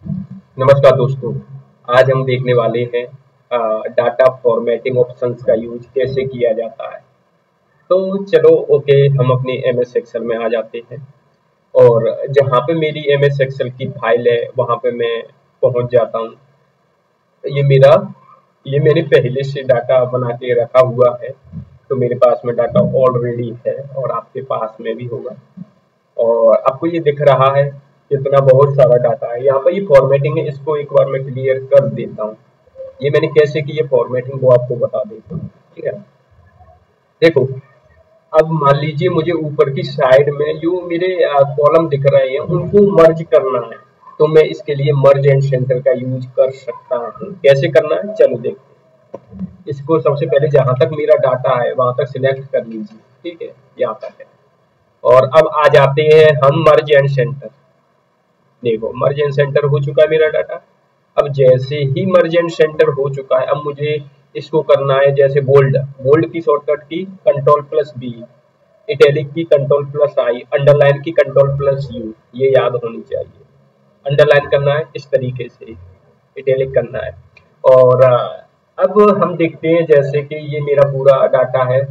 नमस्कार दोस्तों। आज हम देखने वाले हैं डाटा फॉर्मेटिंग ऑप्शंस का यूज कैसे किया जाता है। तो चलो ओके, हम अपने एमएस एक्सेल में आ जाते हैं और जहाँ पे मेरी एमएस एक्सेल की फाइल है वहाँ पे मैं पहुँच जाता हूँ। ये मेरा ये मैंने पहले से डाटा बना के रखा हुआ है, तो मेरे पास में डाटा ऑलरेडी है और आपके पास में भी होगा। और आपको ये दिख रहा है कितना बहुत सारा डाटा है। यहाँ पर ये फॉर्मेटिंग है, इसको एक बार मैं क्लियर कर देता हूँ। ये मैंने कैसे की है फॉर्मेटिंग वो आपको बता देता हूँ। ठीक है, देखो, अब मान लीजिए मुझे ऊपर की साइड में जो मेरे कॉलम दिख रहे हैं उनको मर्ज करना है, तो मैं इसके लिए मर्ज एंड सेंटर का यूज कर सकता हूँ। कैसे करना है चलो देखते हैं। इसको सबसे पहले जहां तक मेरा डाटा है वहां तक सिलेक्ट कर लीजिए। ठीक है, यहाँ तक है। और अब आ जाते हैं हम मर्ज एंड सेंटर। देखो, मर्ज एंड सेंटर हो चुका है मेरा डाटा। अब जैसे ही मर्ज एंड सेंटर हो चुका है, अब मुझे इसको करना है जैसे बोल्ड बोल्ड की शॉर्टकट की कंट्रोल प्लस बी, इटैलिक की कंट्रोल प्लस आई, अंडरलाइन की कंट्रोल प्लस यू, ये याद होनी चाहिए। अंडरलाइन करना है इस तरीके से, इटैलिक करना है। और अब हम देखते हैं जैसे कि ये मेरा पूरा डाटा है,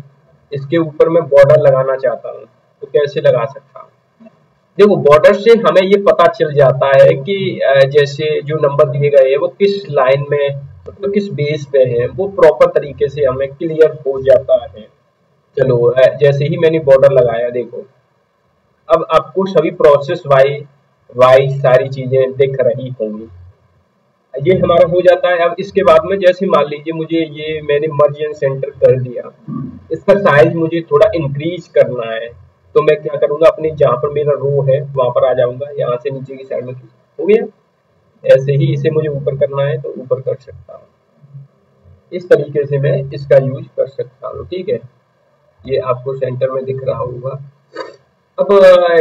इसके ऊपर मैं बॉर्डर लगाना चाहता हूँ, तो कैसे लगा सकता हूँ। देखो, बॉर्डर से हमें ये पता चल जाता है कि जैसे जो नंबर दिए गए हैं वो किस लाइन में, मतलब किस बेस पे है, वो प्रॉपर तरीके से हमें क्लियर हो जाता है। चलो, जैसे ही मैंने बॉर्डर लगाया, देखो अब आपको सभी प्रोसेस वाई वाई सारी चीजें दिख रही होंगी। ये हमारा हो जाता है। अब इसके बाद में जैसे मान लीजिए मुझे ये मैंने मर्ज एंड सेंटर कर दिया, इसका साइज मुझे थोड़ा इंक्रीज करना है, तो मैं क्या करूंगा, अपने जहां पर मेरा रो है वहां पर आ जाऊंगा, यहाँ से नीचे की साइड में हो गया। ऐसे ही इसे मुझे ऊपर करना है तो ऊपर कर सकता हूँ। इस तरीके से मैं इसका यूज कर सकता हूँ। ठीक है, ये आपको सेंटर में दिख रहा होगा। अब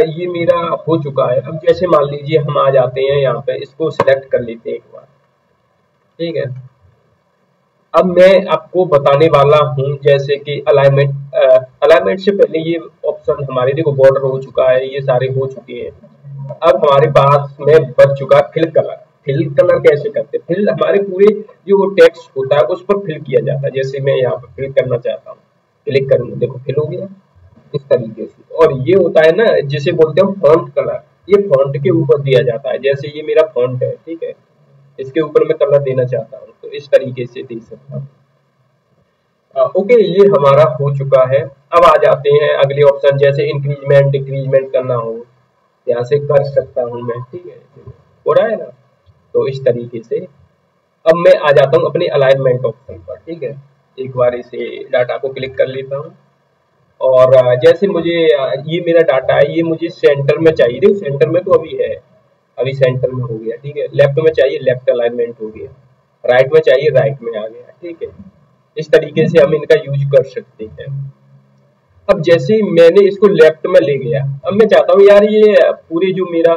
ये मेरा हो चुका है। अब जैसे मान लीजिए हम आ जाते हैं यहाँ पे, इसको सिलेक्ट कर लेते हैं एक बार। ठीक है, अब मैं आपको बताने वाला हूँ जैसे कि अलाइनमेंट। अलाइनमेंट से पहले ये ऑप्शन हमारे, देखो बॉर्डर हो चुका है, ये सारे हो चुके हैं। अब हमारे पास में बच चुका है फिल कलर। फिल कलर कैसे करते हैं, फिल हमारे पूरे जो टेक्स्ट होता है उस पर फिल किया जाता है। जैसे मैं यहाँ पर फिल करना चाहता हूँ, क्लिक करूंगा, देखो फिल हो गया इस तरीके से। और ये होता है ना जिसे बोलते हैं फॉन्ट कलर, ये फॉन्ट के ऊपर दिया जाता है। जैसे ये मेरा फॉन्ट है, ठीक है, इसके ऊपर मैं कलर देना चाहता हूँ तो इस तरीके से दे सकता हूँ। ओके, ये हमारा हो चुका है। अब आ जाते हैं अगले ऑप्शन, जैसे इंक्रीजमेंट डिक्रीजमेंट करना हो, यहाँ से कर सकता हूँ मैं। ठीक है, हो रहा है ना, तो इस तरीके से अब मैं आ जाता हूँ अपने अलाइनमेंट ऑप्शन पर। ठीक है, एक बार इसे डाटा को क्लिक कर लेता हूँ और जैसे मुझे ये मेरा डाटा है, ये मुझे सेंटर में चाहिए। देखो सेंटर में तो अभी है, अभी सेंटर में हो गया। ठीक है, लेफ्ट में चाहिए, लेफ्ट अलाइनमेंट हो गया। राइट में चाहिए, राइट में आ गया। ठीक है, इस तरीके से हम इनका यूज कर सकते हैं। अब जैसे ही मैंने इसको लेफ्ट में ले गया, अब मैं चाहता हूँ यार ये पूरे जो मेरा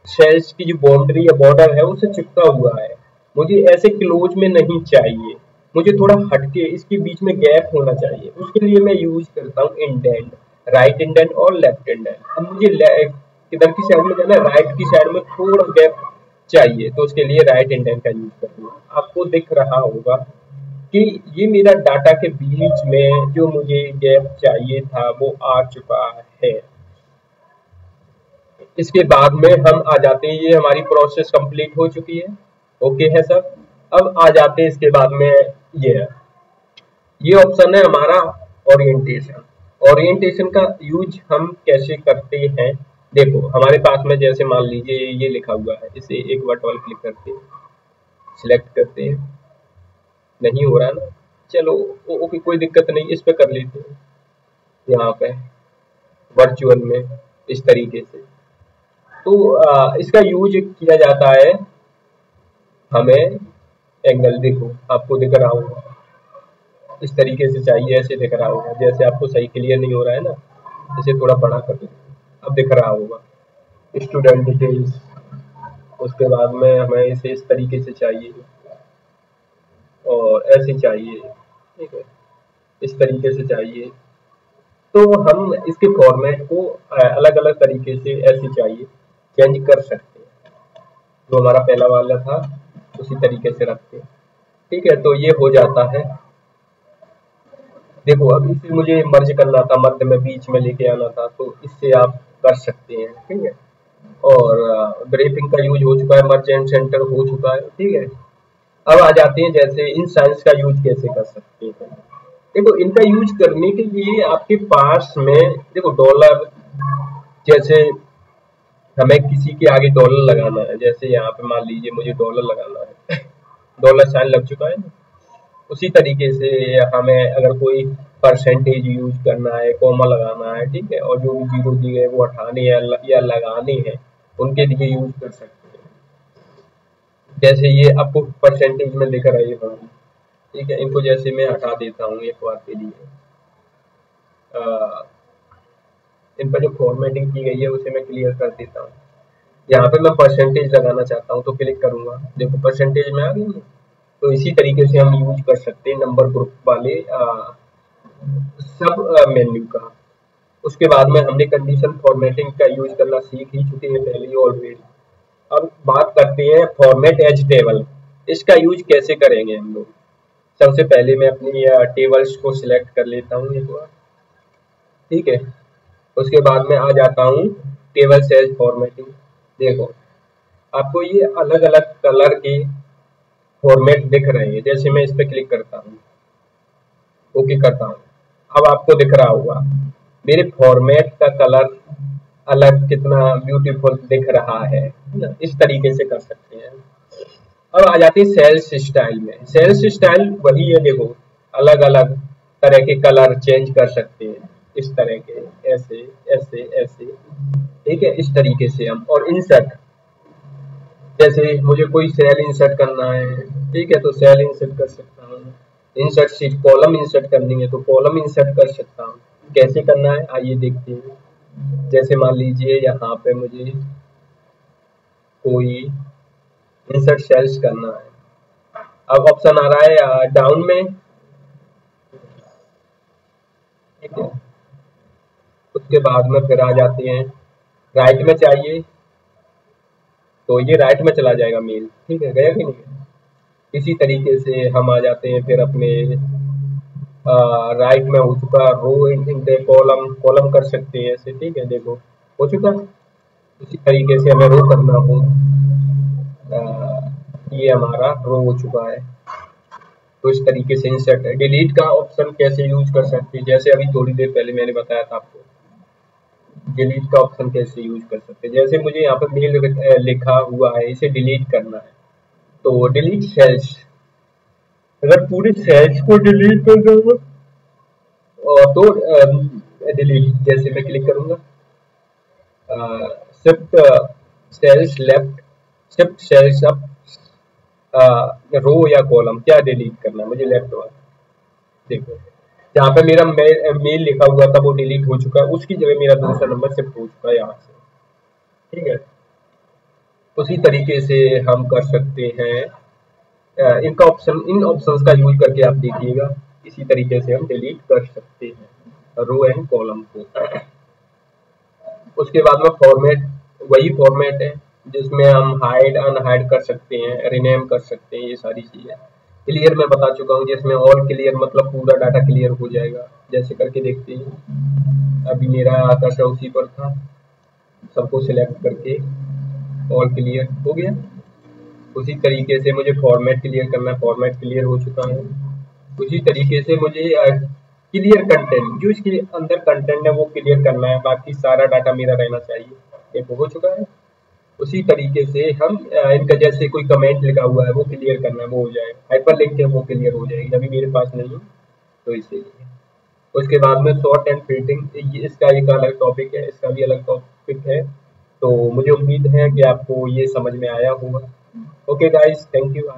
सेल्स की जो बाउंड्री या बॉर्डर है उससे चिपका हुआ है, मुझे ऐसे क्लोज में नहीं चाहिए, मुझे थोड़ा हटके इसके बीच में गैप होना चाहिए। उसके लिए मैं यूज करता हूँ इंडेंट, राइट इंडेंट और लेफ्ट इंडेंट। अब मुझे किधर की साइड में जाना है, राइट की साइड में थोड़ा गैप चाहिए, तो उसके लिए राइट इंडेंट का यूज करूंगा। आपको दिख रहा होगा कि ये मेरा डाटा के बीच में जो मुझे गैप चाहिए था वो आ चुका है। इसके बाद में हम आ जाते हैं, ये हमारी प्रोसेस कंप्लीट हो चुकी है। ओके है सर। अब आ जाते हैं इसके बाद में, ये ऑप्शन है हमारा ओरिएंटेशन। ओरिएंटेशन का यूज हम कैसे करते हैं, देखो हमारे पास में जैसे मान लीजिए ये लिखा हुआ है, इसे एक बार डबल क्लिक करके सिलेक्ट करते हैं। नहीं हो रहा ना, चलो ओके कोई दिक्कत नहीं, इस पे कर लेते हैं यहाँ पे वर्चुअल में इस तरीके से। तो इसका यूज किया जाता है हमें एंगल, देखो आपको दिख रहा होगा इस तरीके से चाहिए, ऐसे दिख रहा होगा। जैसे आपको सही क्लियर नहीं हो रहा है ना, इसे थोड़ा बड़ा कर लो, अब दिख रहा होगा। स्टूडेंट डिटेल्स, उसके बाद में हमें इसे इस तरीके से चाहिए और ऐसे चाहिए। ठीक है, इस तरीके से चाहिए, तो हम इसके फॉर्मेट को अलग अलग तरीके से ऐसे चाहिए चेंज कर सकते हैं। जो हमारा पहला वाला था उसी तरीके से रखते हैं। ठीक है, तो ये हो जाता है। देखो अब इसे मुझे मर्ज करना था, मध्य में बीच में लेके आना था, तो इससे आप कर सकते हैं। ठीक है, और ग्रेपिंग का यूज हो चुका है, मर्ज एंड सेंटर हो चुका है। ठीक है, अब आ जाते हैं जैसे इन साइंस का यूज कैसे कर सकते हैं। देखो इनका यूज करने के लिए आपके पास में देखो डॉलर, जैसे हमें किसी के आगे डॉलर लगाना है, जैसे यहाँ पे मान लीजिए मुझे डॉलर लगाना है, डॉलर साइन लग चुका है ना। उसी तरीके से हमें अगर कोई परसेंटेज यूज करना है, कॉमा लगाना है, ठीक है, और जो भी जीरो दिए गए वो हटाने या लगाने हैं, उनके लिए यूज कर सकते हैं। जैसे ये आपको परसेंटेज में दिख रही होंगी, ठीक है, इनको जैसे मैं हटा देता हूँ एक बार के लिए। इन पर जो फॉर्मेटिंग की गई है उसे मैं क्लियर कर देता हूँ। यहाँ पे मैं परसेंटेज लगाना चाहता हूँ तो क्लिक करूंगा, देखो परसेंटेज में आ गई है। तो इसी तरीके से हम यूज कर सकते हैं नंबर ग्रुप वाले सब मेन्यू का। उसके बाद में हमने कंडीशन फॉर्मेटिंग का यूज करना सीख ही चुके हैं पहले ही ऑलरेडी। अब बात करते हैं फॉर्मेट एज टेबल, इसका यूज कैसे करेंगे हम लोग। सबसे पहले मैं अपनी टेबल्स को सिलेक्ट कर लेता हूँ एक बार। ठीक है, उसके बाद में आ जाता हूँ टेबल सेज फॉर्मेटिंग। देखो आपको ये अलग अलग कलर के फॉर्मेट दिख रहे हैं, जैसे मैं इस पर क्लिक करता हूँ, ओके करता हूँ, अब आपको दिख रहा होगा मेरे फॉर्मेट का कलर अलग कितना ब्यूटीफुल दिख रहा है ना। इस तरीके से कर सकते हैं। अब आ जाती है सेल्स स्टाइल में। सेल्स स्टाइल वही है, देखो अलग अलग तरह के कलर चेंज कर सकते हैं, इस तरह के, ऐसे ऐसे ऐसे। ठीक है, इस तरीके से हम, और इंसर्ट, जैसे मुझे कोई सेल इंसर्ट करना है, ठीक है, तो सेल इंसर्ट कर सकता हूँ। इंसर्ट शीट कॉलम इंसर्ट करनी है तो कॉलम इंसर्ट कर सकता हूँ। कैसे करना है आइए देखते हैं। जैसे मान लीजिए यहाँ पे मुझे कोई इंसर्ट सेल्स करना है, अब ऑप्शन आ रहा है डाउन में। ठीक है, उसके बाद में फिर आ जाते हैं राइट में चाहिए तो ये राइट में चला जाएगा मेल। ठीक है, गया कि नहीं। इसी तरीके से हम आ जाते हैं फिर अपने राइट में हो चुका रो इंटू कॉलम, कॉलम कर सकते हैं ऐसे। ठीक है, देखो हो चुका। इसी तरीके से हमें रो करना हो, ये हमारा रो हो चुका है। तो इस तरीके से इंसर्ट है। डिलीट का ऑप्शन कैसे यूज कर सकते हैं, जैसे अभी थोड़ी देर पहले मैंने बताया था आपको, डिलीट का ऑप्शन कैसे यूज कर सकते हैं। जैसे मुझे यहाँ पे मेल लिखा हुआ है, इसे डिलीट करना है तो डिलीट सेल्स, अगर पूरे सेल्स को डिलीट करना हो तो डिलीट, जैसे मैं क्लिक करूंगा shift cells left, shift cells up, row या कॉलम, क्या डिलीट करना है मुझे, लेफ्ट वाला। देखो जहाँ पे मेरा मेल लिखा हुआ था वो डिलीट हो चुका है, उसकी जगह मेरा दूसरा नंबर शिफ्ट हो चुका है यहाँ से। ठीक है, उसी तरीके से हम कर सकते हैं। इनका ऑप्शन, इन ऑप्शंस का यूज करके आप देखिएगा, इसी तरीके से हम डिलीट कर सकते हैं रो एंड कॉलम को। उसके बाद में फॉर्मेट, वही फॉर्मेट है जिसमें हम हाइड अनहाइड कर सकते हैं, रिनेम कर सकते हैं, ये सारी चीजें। क्लियर मैं बता चुका हूँ, जिसमें ऑल क्लियर मतलब पूरा डाटा क्लियर हो जाएगा। जैसे करके देखते हैं, अभी मेरा कर्सर उसी पर था, सबको सिलेक्ट करके ऑल क्लियर हो गया। उसी तरीके से मुझे फॉर्मेट क्लियर करना है, फॉर्मेट क्लियर हो चुका है। उसी तरीके से मुझे क्लियर कंटेंट, जो इसके अंदर कंटेंट है वो क्लियर करना है, बाकी सारा डाटा मेरा रहना चाहिए, ये हो चुका है। उसी तरीके से हम इनका जैसे कोई कमेंट लिखा हुआ है वो क्लियर करना है, वो हो जाएगा। हाइपर लिंक है वो क्लियर हो जाएगी, अभी मेरे पास नहीं है तो इसीलिए। उसके बाद में शॉर्ट एंड फिल्टरिंग, इसका एक अलग टॉपिक है, इसका भी अलग टॉपिक है। तो मुझे उम्मीद है कि आपको ये समझ में आया होगा। Okay guys, thank you.